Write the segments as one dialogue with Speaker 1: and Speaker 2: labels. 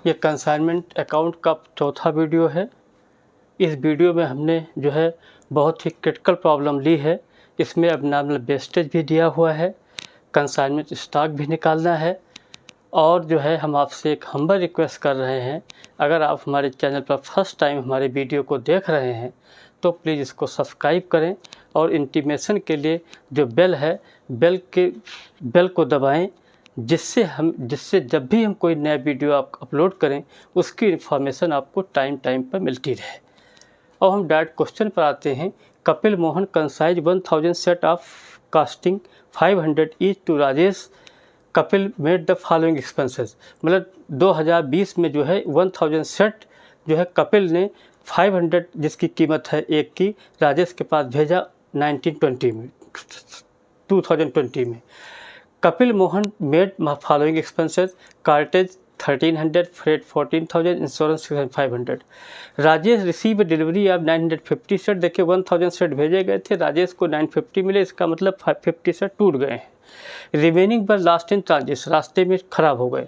Speaker 1: ये consignment account का चौथा वीडियो है। इस वीडियो में हमने जो है बहुत ही क्रिटिकल प्रॉब्लम ली है। इसमें एबनॉर्मल वेस्टेज भी दिया हुआ है, कंसाइनमेंट स्टॉक भी निकालना है और जो है हम आपसे एक हम्बल रिक्वेस्ट कर रहे हैं, अगर आप हमारे चैनल पर फर्स्ट टाइम हमारे वीडियो को देख रहे हैं तो प्लीज़ इसको सब्सक्राइब करें और इंटीमेशन के लिए जो बेल है बेल को दबाएं, जिससे जब भी हम कोई नया वीडियो आप अपलोड करें उसकी इन्फॉर्मेशन आपको टाइम पर मिलती रहे। और हम डायरेक्ट क्वेश्चन पर आते हैं। Kapil Mohan consigns 1000 set of costing 500 each to Rajesh. Kapil made the following expenses, मतलब 2020 में जो है 1000 सेट जो है कपिल ने 500 जिसकी कीमत है एक की, राजेश के पास भेजा 2020 में। Kapil Mohan made following expenses, cartage 1300, freight 14,000, insurance 500। Rajesh receive delivery of 950 set. देखिए 1000 सेट भेजे गए थे, राजेश को 950 मिले, इसका मतलब 550 सेट टूट गए हैं। रिमेनिंग पर लास्ट इन ट्रांजिट, रास्ते में खराब हो गए।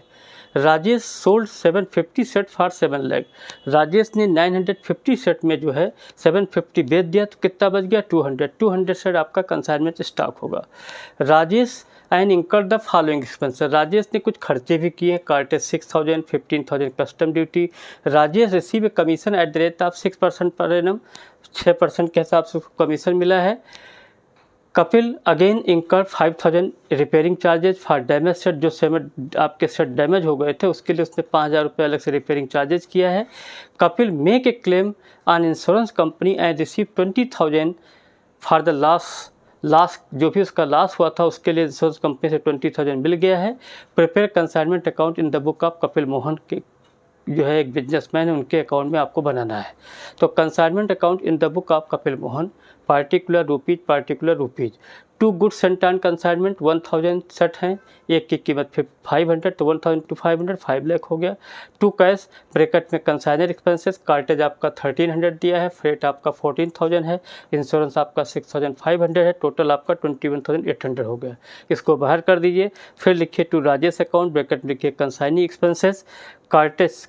Speaker 1: Rajesh sold 750 set for 7 lakh. Rajesh ने 950 सेट में जो है 750 बेच दिया, तो कितना बच गया 200 सेट आपका कंसाइनमेंट स्टॉक होगा। Rajesh and incur the following expenses, Rajesh ने कुछ खर्चे भी किए, cartage 6000, 15,000 custom duty. Rajesh receive commission at the rate of 6% per annum, 6% के हिसाब से कमीशन मिला है। कपिल अगेन इंकर 5000 repairing charges for damage set, जो आपके सेट डैमेज हो गए थे उसके लिए उसने 5000 रुपये अलग से रिपेयरिंग चार्जेज किया है। Kapil make a claim on insurance company and receive 20,000 for the loss, जो भी उसका लॉस हुआ था उसके लिए इंश्योरेंस कंपनी से 20,000 मिल गया है। Prepare consignment account in the book of Kapil Mohan के जो है एक बिजनेसमैन है, उनके अकाउंट में आपको बनाना है। तो consignment account in the book of Kapil Mohan, particular rupees. To goods sent on consignment 1000 set हैं, एक की कीमत 500, तो 1000 to 500 5 लाख हो गया। टू कैश ब्रैकेट में कंसाइनर एक्सपेंसेस, कार्टेज आपका 1300 दिया है, फ्रेट आपका 14,000 है, इंश्योरेंस आपका 6500 है, टोटल आपका 21,800 हो गया। इसको बाहर कर दीजिए। फिर लिखिए टू राजेश अकाउंट, ब्रैकेट में लिखिए consignee expenses, cartage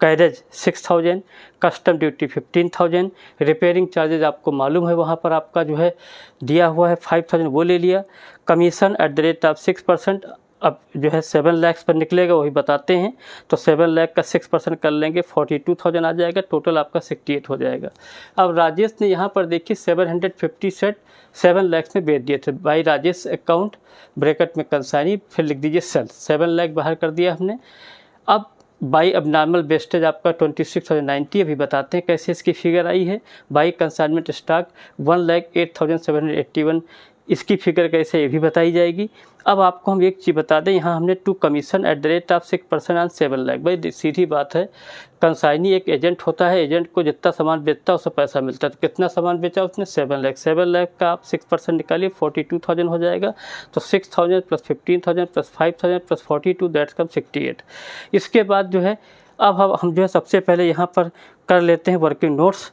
Speaker 1: carriage 6000, custom duty 15,000, repairing charges आपको मालूम है वहाँ पर आपका जो है दिया हुआ है 5000, वो ले लिया। Commission at the rate of 6%, अब जो है 7 लाख पर निकलेगा वही बताते हैं, तो 7 लाख का 6% कर लेंगे 42,000 आ जाएगा, टोटल आपका 68 हो जाएगा। अब राजेश ने यहाँ पर देखिए 750 सेट 7 लाख में बेच दिए थे। बाई राजेश अकाउंट, ब्रैकेट में कंसाइनी, फिर लिख दीजिए सेल, 7 लाख बाहर कर दिया हमने। अब बाई एबनॉर्मल वेस्टेज आपका 26,090, अभी बताते हैं कैसे इसकी फिगर आई है। बाई कंसाइनमेंट स्टॉक 1,08,781, इसकी फिगर कैसे ये भी बताई जाएगी। अब आपको हम एक चीज़ बता दें, यहाँ हमने to commission at the rate of 6% on 7 lakh. भाई सीधी बात है, कंसाइनी एक एजेंट होता है, एजेंट को जितना सामान बेचता है उससे पैसा मिलता है, तो कितना सामान बेचा उसने 7 लाख। 7 लाख का आप 6% निकालिए 42,000 हो जाएगा, तो 6,000 प्लस 15,000 प्लस 5,000 प्लस 42 दैट्स कम 68। इसके बाद जो है अब हम जो है सबसे पहले यहाँ पर कर लेते हैं वर्किंग नोट्स।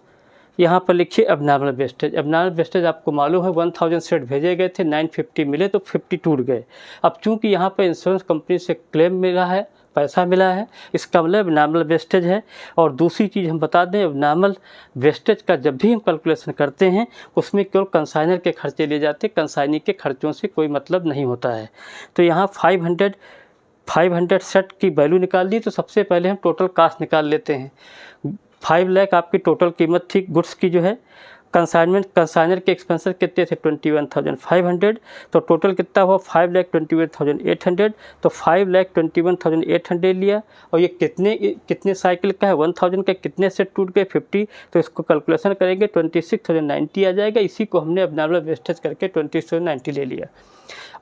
Speaker 1: यहाँ पर लिखिए एबनॉर्मल वेस्टेज। एबनॉर्मल वेस्टेज आपको मालूम है 1000 सेट भेजे गए थे, 950 मिले तो 50 टूट गए। अब चूंकि यहाँ पर इंश्योरेंस कंपनी से क्लेम मिला है, पैसा मिला है, इसका मतलब एबनॉर्मल वेस्टेज है। और दूसरी चीज़ हम बता दें, एबनॉर्मल वेस्टेज का जब भी हम कैलकुलेशन करते हैं उसमें केवल कंसाइनर के खर्चे लिए जाते हैं, कंसाइनी के खर्चों से कोई मतलब नहीं होता है। तो यहाँ 500 सेट की वैल्यू निकाल दी, तो सबसे पहले हम टोटल कास्ट निकाल लेते हैं। 5 लाख आपकी टोटल कीमत थी गुड्स की जो है। कंसाइनर के एक्सपेंसेस कितने थे 21,500, तो टोटल कितना हुआ 5,21,800, तो 5,21,800 लिया। और ये कितने साइकिल का है 1000 का, कितने सेट टूट गए 50, तो इसको कैलकुलेशन करेंगे 26,090 आ जाएगा। इसी को हमने एबनॉर्मल वेस्टेज करके 26,090 ले लिया।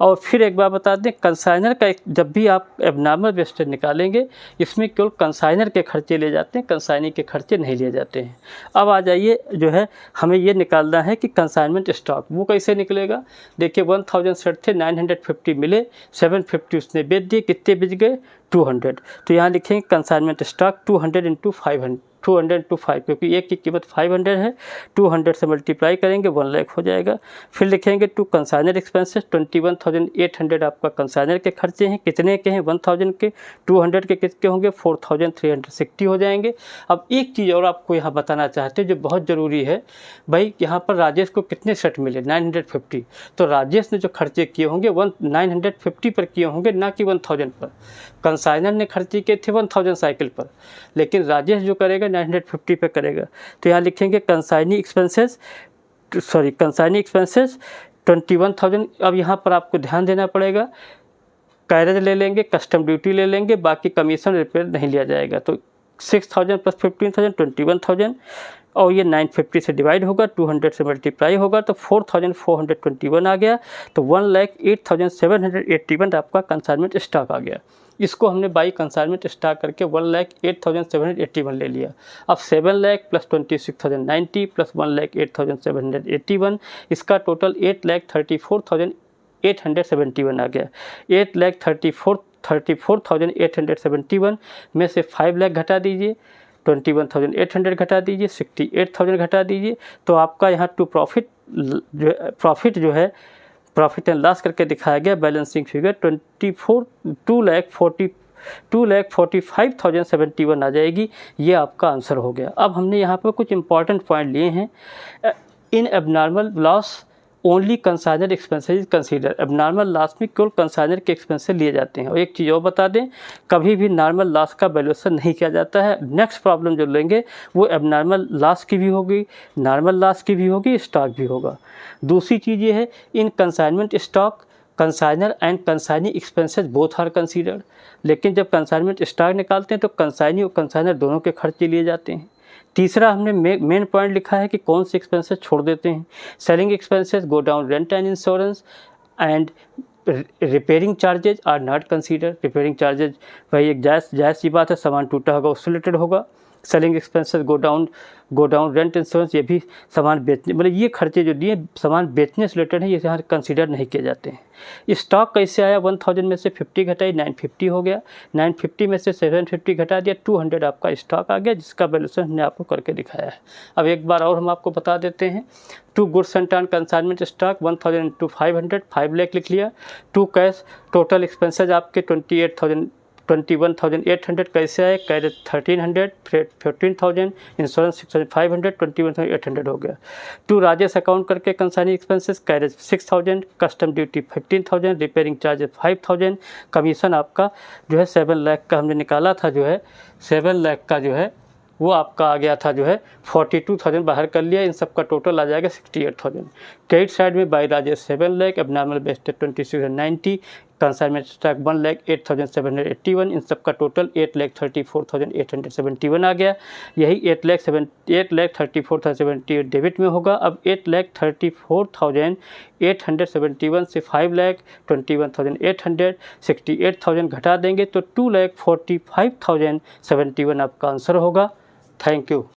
Speaker 1: और फिर एक बार बता दें, कंसाइनर का जब भी आप एबनॉर्मल वेस्टेज निकालेंगे इसमें केवल कंसाइनर के खर्चे लिए जाते हैं, कंसाइनी के खर्चे नहीं लिए जाते हैं। अब आ जाइए जो है हमें ये निकालना है कि कंसाइनमेंट स्टॉक वो कैसे निकलेगा। देखिए 1000 सेट थे, 950 मिले, 750 उसने बेच दिए, कितने बेच गए 200। तो यहाँ लिखेंगे कंसाइनमेंट स्टॉक 200 × 200 to 5, क्योंकि एक की कीमत 500 है, 200 से मल्टीप्लाई करेंगे 1 लाख हो जाएगा। फिर लिखेंगे टू कंसाइनर एक्सपेंसेस 21,800 आपका कंसाइनर के खर्चे हैं। कितने के हैं? 1000 के। 200 के कितने होंगे? 4360 हो जाएंगे। अब एक चीज़ और आपको यहाँ बताना चाहते हैं जो बहुत ज़रूरी है भाई, यहाँ पर राजेश को कितने सेट मिले? 950। तो राजेश ने जो खर्चे किए होंगे 950 पर किए होंगे, ना कि 1000 पर। कंसाइनर ने खर्चे किए थे 1000 साइकिल पर, लेकिन राजेश जो करेगा 950 पे करेगा। तो यहाँ लिखेंगे कंसाइनी एक्सपेंसेस 21,000। अब यहाँ पर आपको ध्यान देना पड़ेगा, कैरेज ले लेंगे, कस्टम ड्यूटी ले लेंगे, बाकी कमीशन रिपेयर नहीं लिया जाएगा। तो 6000 प्लस 15,000 21,000, और ये 950 से डिवाइड होगा, 200 से मल्टीप्लाई होगा, तो 4421 आ गया। तो 1,08,781 आपका कंसाइनमेंट स्टॉक आ गया। इसको हमने बाई कंसाइनमेंट स्टॉक करके 1,08,781 ले लिया। अब 7 लाख प्लस 26,090 प्लस 1,08,781, इसका टोटल 8,34,871 आ गया। 8,34,871 में से 5 लाख घटा दीजिए, 21,800 घटा दीजिए, 68,000 घटा दीजिए, तो आपका यहाँ टू प्रॉफिट जो है प्रॉफिट एंड लॉस करके दिखाया गया बैलेंसिंग फिगर 2,45,071 आ जाएगी। ये आपका आंसर हो गया। अब हमने यहाँ पर कुछ इंपॉर्टेंट पॉइंट लिए हैं। In abnormal loss only consignor expenses consider. Abnormal loss में केवल कंसाइनर के एक्सपेंसेस लिए जाते हैं। और एक चीज़ और बता दें, कभी भी नॉर्मल लॉस का वैल्यूएशन नहीं किया जाता है। नेक्स्ट प्रॉब्लम जो लेंगे वो एबनॉर्मल लॉस की भी होगी, नॉर्मल लॉस की भी होगी, स्टॉक भी होगा। दूसरी चीज़ ये है, in consignment stock consignor and consignee expenses both are considered. लेकिन जब कंसाइनमेंट स्टॉक निकालते हैं तो कंसाइनी और कंसाइनर दोनों के खर्चे लिए जाते हैं। तीसरा हमने मेन पॉइंट लिखा है कि कौन से एक्सपेंसेस छोड़ देते हैं। Selling expenses go down, rent and insurance and repairing charges are not consider. Repairing charges भाई एक जायज़ सी बात है, सामान टूटा होगा उससे रिलेटेड होगा। Selling expenses go down, rent insurance ये भी सामान बेचने, मतलब ये खर्चे जो दिए सामान बेचने से रिलेटेड है, ये यहाँ कंसीडर नहीं किए जाते हैं। स्टॉक कैसे आया? 1000 में से 50 घटाई 950 हो गया, 950 में से 750 घटा दिया, 200 आपका स्टॉक आ गया, जिसका वैल्यूएशन हमने आपको करके दिखाया है। अब एक बार और हम आपको बता देते हैं। To goods and turn consignment stock 1000 into 500, 5 lakh लिख लिया। टू कैश टोटल एक्सपेंसेज आपके 21,800 कैसे आए? कैरेज 1300, फ्रेट 15,000, इंश्योरेंस 6,500, 21,800 हो गया। टू राजेश अकाउंट करके consignee expenses carriage 6,000, custom duty 15,000, repairing charges 5,000, commission आपका जो है 7 लाख का हमने निकाला था, जो है 7 लाख का जो है वो आपका आ गया था, जो है 42,000 बाहर कर लिया। इन सब का टोटल आ जाएगा 68,000। क्रेडिट साइड में by Rajesh 7 lakh, abnormal vested 2690, consignment stock 1,08,781, इन सब का टोटल 8,34,871 आ गया। यही 8,34,070 डेबिट में होगा। अब 8,34,871 से 5,21,800, 68,000 घटा देंगे तो 2,45,071 आपका आंसर होगा। Thank you.